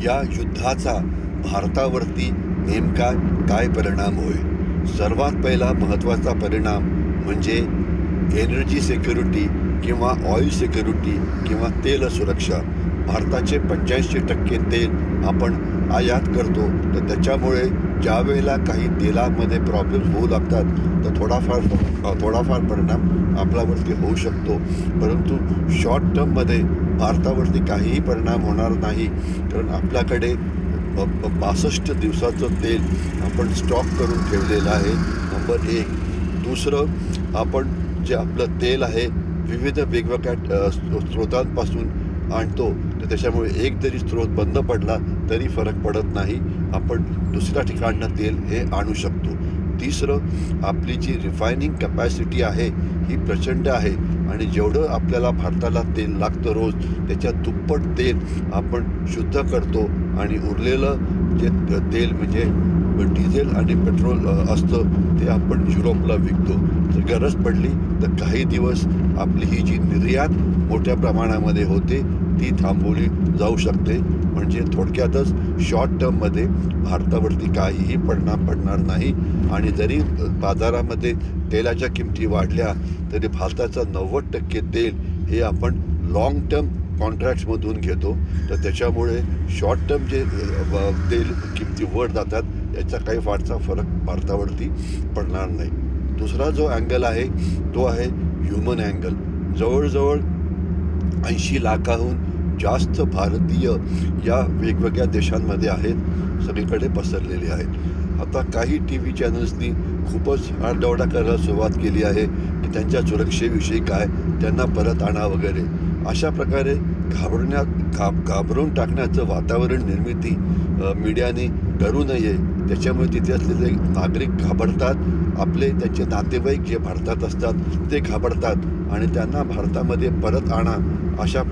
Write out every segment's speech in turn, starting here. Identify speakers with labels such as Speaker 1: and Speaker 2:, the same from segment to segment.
Speaker 1: या युद्धाचा भारतावरती नेमका काय परिणाम होईल? सर्वात पहिला महत्त्वाचा परिणाम म्हणजे एनर्जी सिक्युरिटी किंवा ऑइल सिक्युरिटी किंवा तेल सुरक्षा. भारताचे 85% तेल आपण आयात करतो, तर त्याच्यामुळे ज्यावेळेला काही तेलामध्ये प्रॉब्लेम होऊ लागतात तर थोडाफार परिणाम आपल्यावरती होऊ शकतो. परंतु शॉर्ट टर्ममध्ये भारतावरती काहीही परिणाम होणार नाही, कारण आपल्याकडे 62 दिवसाचं तेल आपण स्टॉक करून ठेवलेलं आहे, नंबर 1. दुसरं, आपण जे आपलं तेल आहे विविध वेगवेगळ्या स्रोतांपासून आणतो, तर त्याच्यामुळे एक जरी स्रोत बंद पडला तरी फरक पडत नाही. आपण दुसऱ्या ठिकाणनं तेल हे आणू शकतो. तिसरं, आपली जी रिफायनिंग कॅपॅसिटी आहे ही प्रचंड आहे आणि जेवढं आपल्याला भारताला तेल लागतं रोज, त्याच्या दुप्पट तेल आपण शुद्ध करतो आणि उरलेलं जे तेल म्हणजे डिझेल आणि पेट्रोल असतं ते आपण युरोपला विकतो. जर गरज पडली तर काही दिवस आपली ही जी निर्यात मोठ्या प्रमाणामध्ये होते ती थांबवली जाऊ शकते. म्हणजे थोडक्यातच शॉर्ट टर्ममध्ये भारतावरती काहीही परिणाम पडणार नाही. आणि जरी बाजारामध्ये तेलाच्या किमती वाढल्या तरी भारताचं 90% तेल हे आपण लाँग टर्म कॉन्ट्रॅक्ट्समधून घेतो, तर त्याच्यामुळे शॉर्ट टर्म जे तेल किमती वर जातात याचा काही फारसा फरक भारतावरती पडणार नाही. दुसरा जो अँगल आहे तो आहे ह्युमन अँगल. जवळजवळ 80 लाखाहून जास्त भारतीय या वेगवेगळ्या देशांमध्ये आहेत, सगळीकडे पसरलेले आहेत. आता काही टी व्ही चॅनल्सनी खूपच आरडाओरडा करायला सुरुवात केली आहे की त्यांच्या सुरक्षेविषयी काय, त्यांना परत आणा वगैरे. अशा प्रकारे घाबरून टाकण्याचं वातावरण निर्मिती मीडियाने करू नये. त्याच्यामुळे तिथे असलेले नागरिक घाबरतात, त्यांचे नातेवाईक जे भारतात असतात ते घाबरतात आणि त्यांना भारतामध्ये परत आणा अशा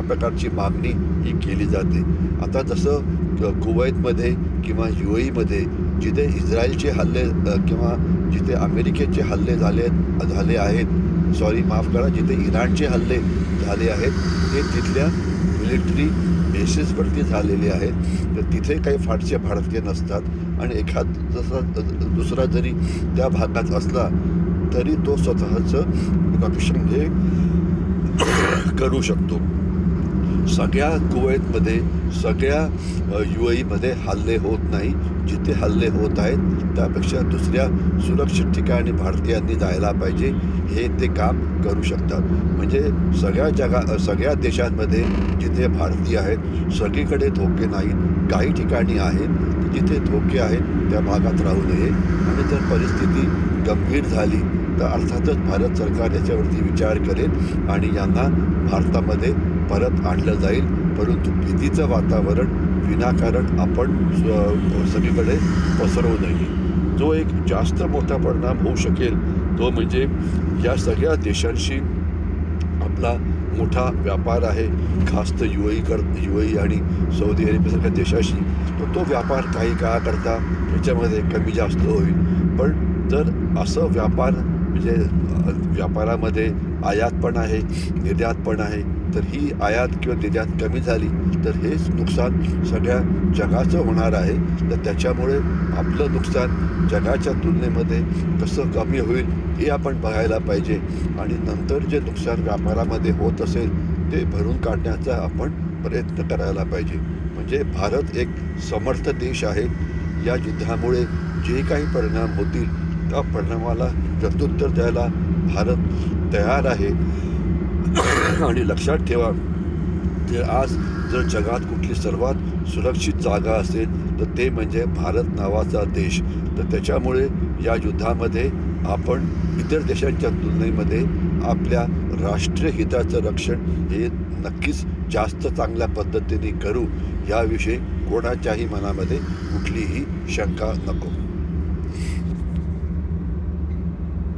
Speaker 1: प्रकारची मागणी ही केली जाते. आता जसं कुवैतमध्ये किंवा UAEमध्ये जिथे इस्रायलचे हल्ले किंवा जिथे अमेरिकेचे हल्ले झाले आहेत, जिथे इराणचे हल्ले झाले आहेत ते तिथल्या मिलिटरी बेसिसवरती झालेले आहेत. तर तिथे काही फारसे भारतीय नसतात आणि दुसरा जरी त्या भागात असला तरी तो स्वतःचं रक्षण हे करू शकतो. सगळ्या कुवैतमध्ये, सगळ्या UAEमध्ये हल्ले होत नाही. जिथे हल्ले होत आहेत त्यापेक्षा दुसऱ्या सुरक्षित ठिकाणी भारतीयांनी जायला पाहिजे, हे ते काम करू शकतात. म्हणजे सगळ्या देशांमध्ये जिथे भारतीय आहेत सगळीकडे धोके नाहीत. काही ठिकाणी आहेत जिथे धोके आहेत त्या भागात राहू नये आणि जर परिस्थिती गंभीर झाली तर अर्थातच भारत सरकार याच्यावरती विचार करेल आणि यांना भारतामध्ये परत आणलं जाईल. परंतु भीतीचं वातावरण विनाकारण आपण सगळीकडे पसरवू नये. जो एक जास्त मोठा परिणाम होऊ शकेल तो म्हणजे या सगळ्या देशांशी आपला मोठा व्यापार आहे, खास तर UAE आणि सौदी अरेबियासारख्या देशाशी. तर तो व्यापार काही काळाकरता त्याच्यामध्ये कमी जास्त होईल. पण जर असं म्हणजे व्यापारामध्ये आयात पण आहे, निर्यात पण आहे, तर ही आयात किंवा निर्यात कमी झाली तर हेच नुकसान सगळ्या जगाचं होणार आहे. तर त्याच्यामुळे आपलं नुकसान जगाच्या तुलनेमध्ये कसं कमी होईल हे आपण बघायला पाहिजे आणि नंतर जे नुकसान व्यापारामध्ये होत असेल ते भरून काढण्याचा आपण प्रयत्न करायला पाहिजे. म्हणजे भारत एक समर्थ देश आहे. या युद्धामुळे जे काही परिणाम होतील त्या परिणामाला प्रत्युत्तर द्यायला भारत तयार आहे. आणि लक्षात ठेवा, आज जर जगात कुठली सर्वात सुरक्षित जागा असेल तर ते म्हणजे भारत नावाचा देश. तर त्याच्यामुळे या युद्धामध्ये आपण इतर देशांच्या तुलनेमध्ये आपल्या राष्ट्रीय हिताचं रक्षण हे नक्कीच जास्त चांगल्या पद्धतीने करू, याविषयी कोणाच्याही मनामध्ये कुठलीही शंका नको.